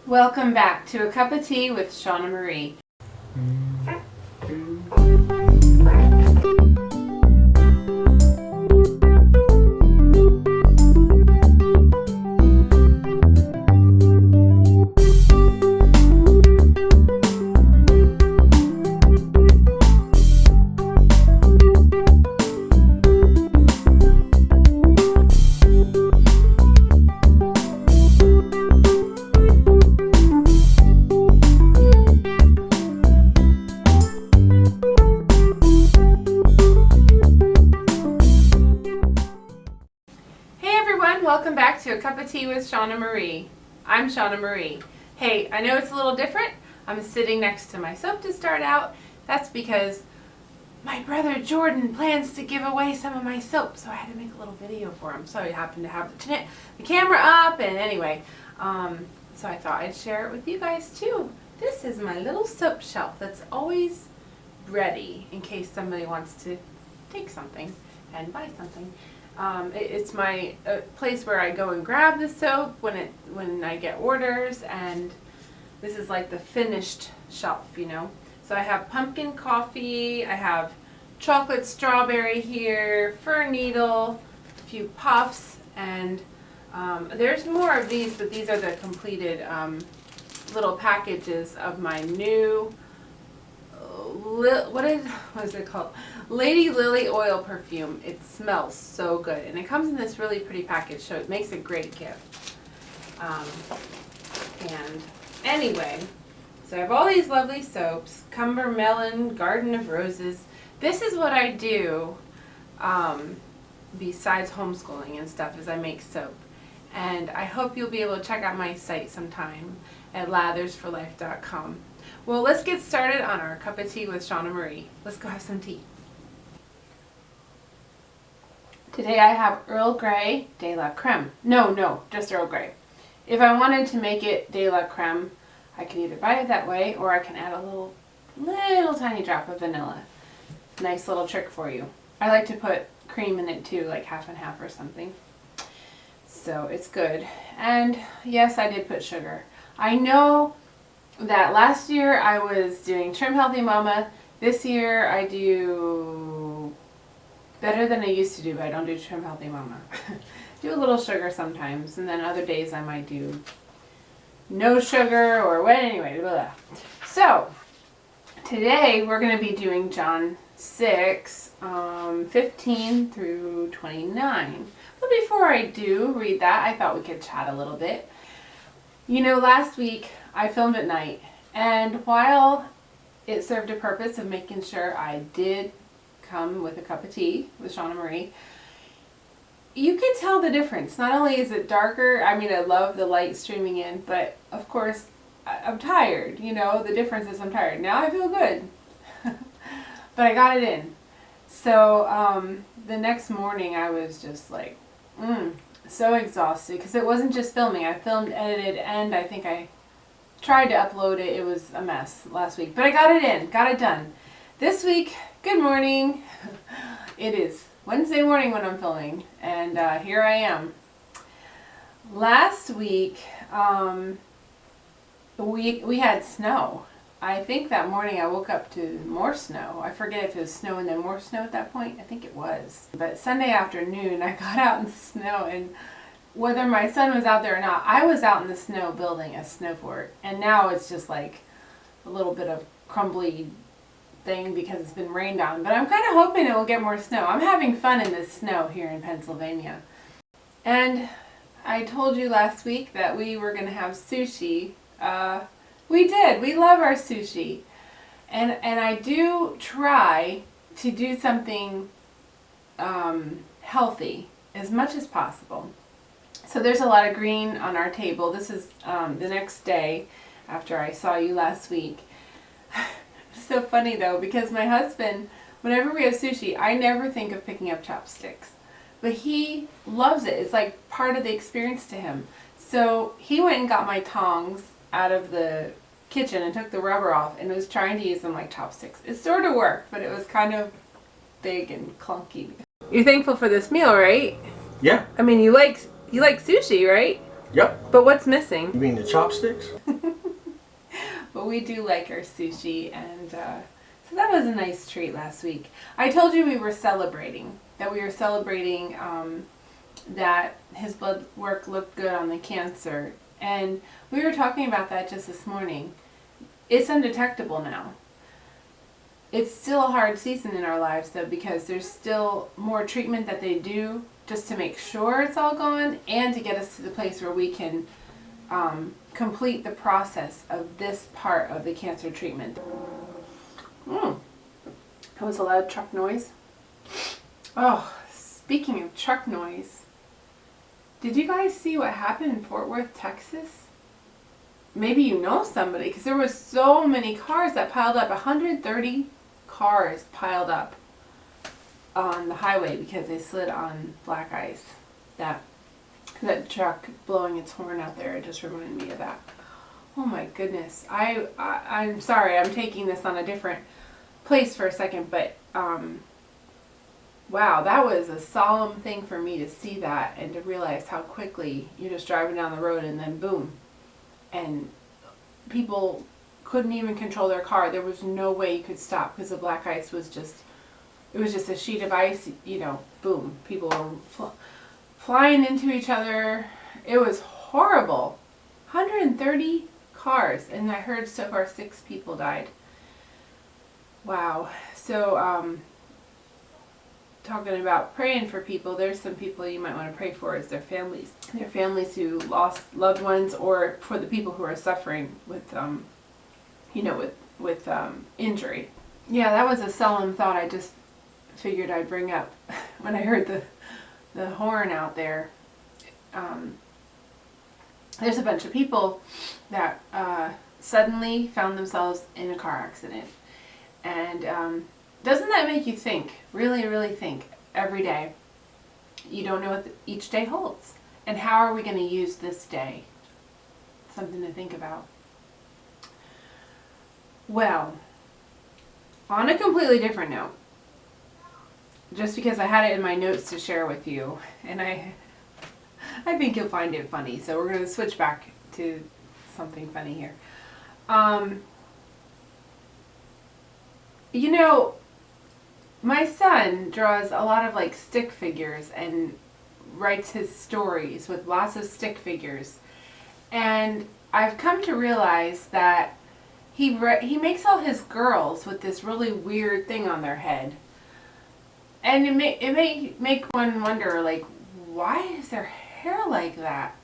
Welcome back to A Cup of Tea with Shauna Marie. Welcome back to A Cup of Tea with Shauna Marie. I'm Shauna Marie. Hey, I know it's a little different. I'm sitting next to my soap to start out. That's because my brother Jordan plans to give away some of my soap, so I had to make a little video for him. So I happened to have the camera up, and anyway, so I thought I'd share it with you guys too. This is my little soap shelf that's always ready in case somebody wants to take something and buy something. It's my place where I go and grab the soap when I get orders, and this is like the finished shelf, you know. So I have pumpkin coffee, I have chocolate strawberry here, fir needle, a few puffs, and there's more of these, but these are the completed little packages of my new what is it called? Lady Lily oil perfume. It smells so good, and it comes in this really pretty package, so it makes a great gift. And anyway, so I have all these lovely soaps: Cumber Melon, Garden of Roses. This is what I do besides homeschooling and stuff, is I make soap. And I hope you'll be able to check out my site sometime at lathersforlife.com. Well, let's get started on our cup of tea with Shauna Marie. Let's go have some tea. Today I have Earl Grey de la Creme. No, just Earl Grey. If I wanted to make it de la Creme, I can either buy it that way, or I can add a little tiny drop of vanilla. Nice little trick for you. I like to put cream in it too, like half and half or something. So it's good. And yes, I did put sugar. I know that last year I was doing Trim Healthy Mama. This year I do better than I used to do, but I don't do Trim Healthy Mama. Do a little sugar sometimes, and then other days I might do no sugar or what. Anyway, blah, blah. So today we're going to be doing John 6, 15 through 29. But before I do read that, I thought we could chat a little bit. You know, last week I filmed at night, and while it served a purpose of making sure I did come with a cup of tea with Shauna Marie, you can tell the difference. Not only is it darker, I mean, I love the light streaming in, but of course I'm tired. You know, the difference is I'm tired. Now I feel good, but I got it in. So the next morning I was just like, so exhausted, because it wasn't just filming. I filmed, edited, and I think I tried to upload it. It was a mess last week, but I got it in, got it done. This week, good morning. It is Wednesday morning when I'm filming, and here I am. Last week, we had snow. I think that morning I woke up to more snow. I forget if it was snow and then more snow at that point. I think it was. But Sunday afternoon I got out in the snow, and whether my son was out there or not, I was out in the snow building a snow fort. And now it's just like a little bit of crumbly thing because it's been rained on. But I'm kind of hoping it will get more snow. I'm having fun in this snow here in Pennsylvania. And I told you last week that we were going to have sushi. We did. We love our sushi. And I do try to do something healthy as much as possible. So there's a lot of green on our table. This is the next day after I saw you last week. It's so funny though, because my husband, whenever we have sushi, I never think of picking up chopsticks. But he loves it. It's like part of the experience to him. So he went and got my tongs out of the kitchen and took the rubber off and was trying to use them like chopsticks. It sort of worked, but it was kind of big and clunky. You're thankful for this meal, right? Yeah. I mean, you like sushi, right? Yep. But what's missing? You mean the chopsticks? but we do like our sushi, and so that was a nice treat last week. I told you we were celebrating, that that his blood work looked good on the cancer, and we were talking about that just this morning. It's undetectable now. It's still a hard season in our lives, though, because there's still more treatment that they do just to make sure it's all gone and to get us to the place where we can complete the process of this part of the cancer treatment. That was a loud truck noise. Oh, speaking of truck noise, did you guys see what happened in Fort Worth, Texas? Maybe you know somebody, because there were so many cars that piled up. 130 cars piled up on the highway because they slid on black ice. That truck blowing its horn out there, it just reminded me of that. Oh my goodness. I'm sorry, I'm taking this on a different place for a second, but wow, that was a solemn thing for me to see that and to realize how quickly you're just driving down the road and then boom. And people couldn't even control their car. There was no way you could stop because the black ice was just, it was just a sheet of ice, you know, boom. People were flying into each other. It was horrible. 130 cars, and I heard so far 6 people died. Wow. So, talking about praying for people, there's some people you might want to pray for is their families. Their families who lost loved ones, or for the people who are suffering with, with injury. Yeah, that was a solemn thought I just figured I'd bring up when I heard the horn out there. There's a bunch of people that suddenly found themselves in a car accident. And doesn't that make you think, really, really think, every day? You don't know what each day holds. And how are we going to use this day? Something to think about. Well, on a completely different note, just because I had it in my notes to share with you, and I think you'll find it funny, so we're going to switch back to something funny here. You know, my son draws a lot of like stick figures and writes his stories with lots of stick figures. And I've come to realize that he makes all his girls with this really weird thing on their head. And it may make one wonder, like, why is their hair like that?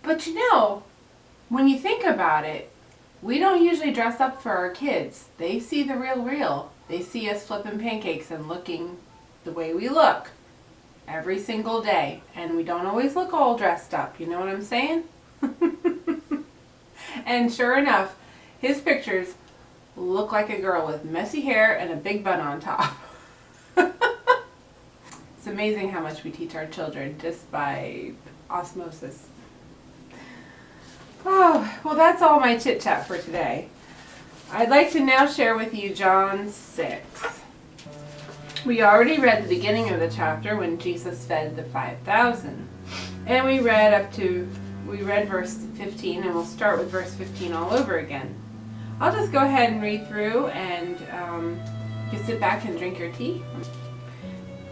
But you know, when you think about it, we don't usually dress up for our kids. They see the real. They see us flipping pancakes and looking the way we look every single day. And we don't always look all dressed up. You know what I'm saying? And sure enough, his pictures look like a girl with messy hair and a big bun on top. It's amazing how much we teach our children just by osmosis. Oh, well, that's all my chit chat for today. I'd like to now share with you John 6. We already read the beginning of the chapter when Jesus fed the 5,000. And we read verse 15, and we'll start with verse 15 all over again. I'll just go ahead and read through, and you can sit back and drink your tea.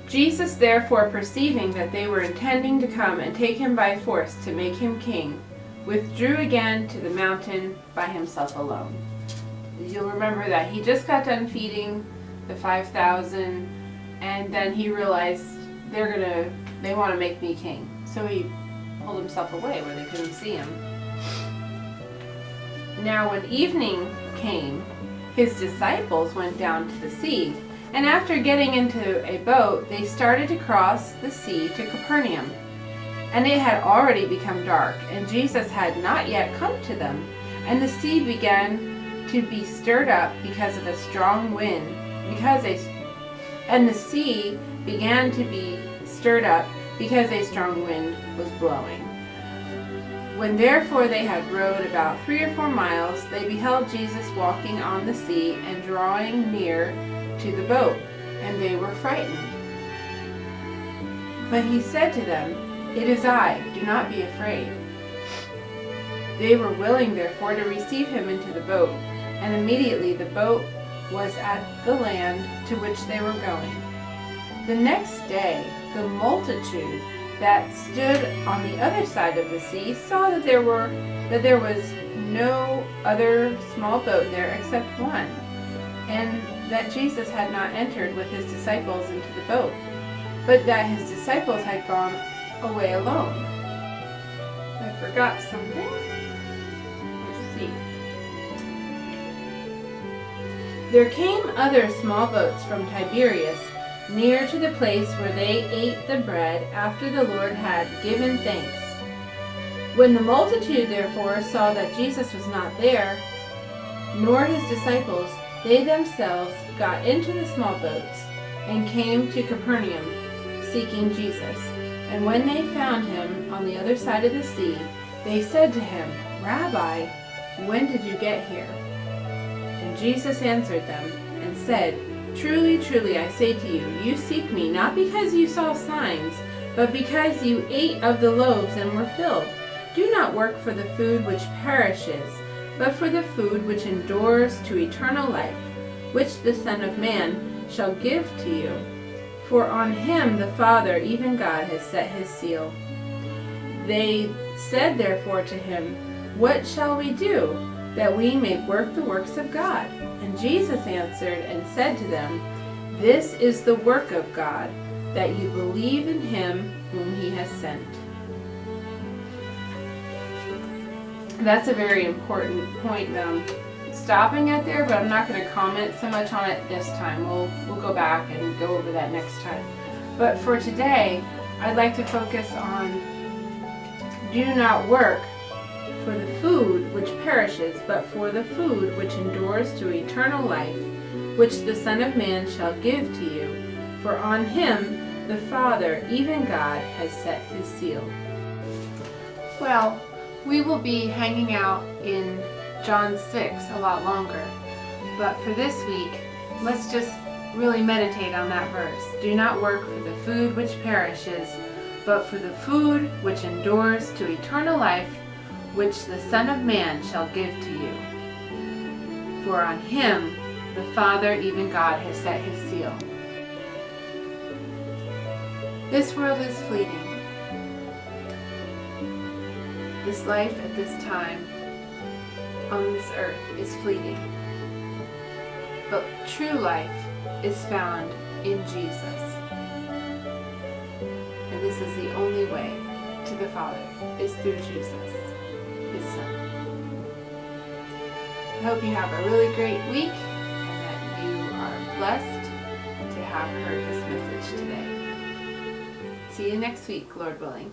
Jesus, therefore, perceiving that they were intending to come and take him by force to make him king, withdrew again to the mountain by himself alone. You'll remember that he just got done feeding the 5,000, and then he realized they want to make me king. So he pulled himself away where they couldn't see him. Now when evening came, his disciples went down to the sea, and after getting into a boat, they started to cross the sea to Capernaum. And it had already become dark, and Jesus had not yet come to them, and the sea began to be stirred up because of a strong wind, and the sea began to be stirred up because a strong wind was blowing. When therefore they had rowed about 3 or 4 miles, they beheld Jesus walking on the sea and drawing near to the boat, and they were frightened. But he said to them, "It is I, do not be afraid." They were willing therefore to receive him into the boat, and immediately the boat was at the land to which they were going. The next day, the multitude that stood on the other side of the sea saw that there was no other small boat there except one, and that Jesus had not entered with his disciples into the boat, but that his disciples had gone away alone. I forgot something. Let's see. There came other small boats from Tiberias near to the place where they ate the bread after the Lord had given thanks. When the multitude therefore saw that Jesus was not there, nor his disciples, they themselves got into the small boats and came to Capernaum, seeking Jesus. And when they found him on the other side of the sea, they said to him, Rabbi, when did you get here? And Jesus answered them and said, Truly, truly, I say to you, you seek me not because you saw signs, but because you ate of the loaves and were filled. Do not work for the food which perishes, but for the food which endures to eternal life, which the Son of Man shall give to you. For on him the Father, even God, has set his seal. They said therefore to him, What shall we do, that we may work the works of God? And Jesus answered and said to them, This is the work of God, that you believe in him whom he has sent. That's a very important point that I'm stopping at there, but I'm not going to comment so much on it this time. We'll go back and go over that next time. But for today, I'd like to focus on do not work for the food which perishes, but for the food which endures to eternal life, which the Son of Man shall give to you. For on him the Father, even God, has set his seal. Well, we will be hanging out in John 6 a lot longer, but for this week, let's just really meditate on that verse. Do not work for the food which perishes, but for the food which endures to eternal life, which the Son of Man shall give to you. For on him the Father, even God, has set his seal. This world is fleeting. This life at this time on this earth is fleeting. But true life is found in Jesus. And this is the only way to the Father, is through Jesus, his Son. I hope you have a really great week and that you are blessed to have heard this message today. See you next week, Lord willing.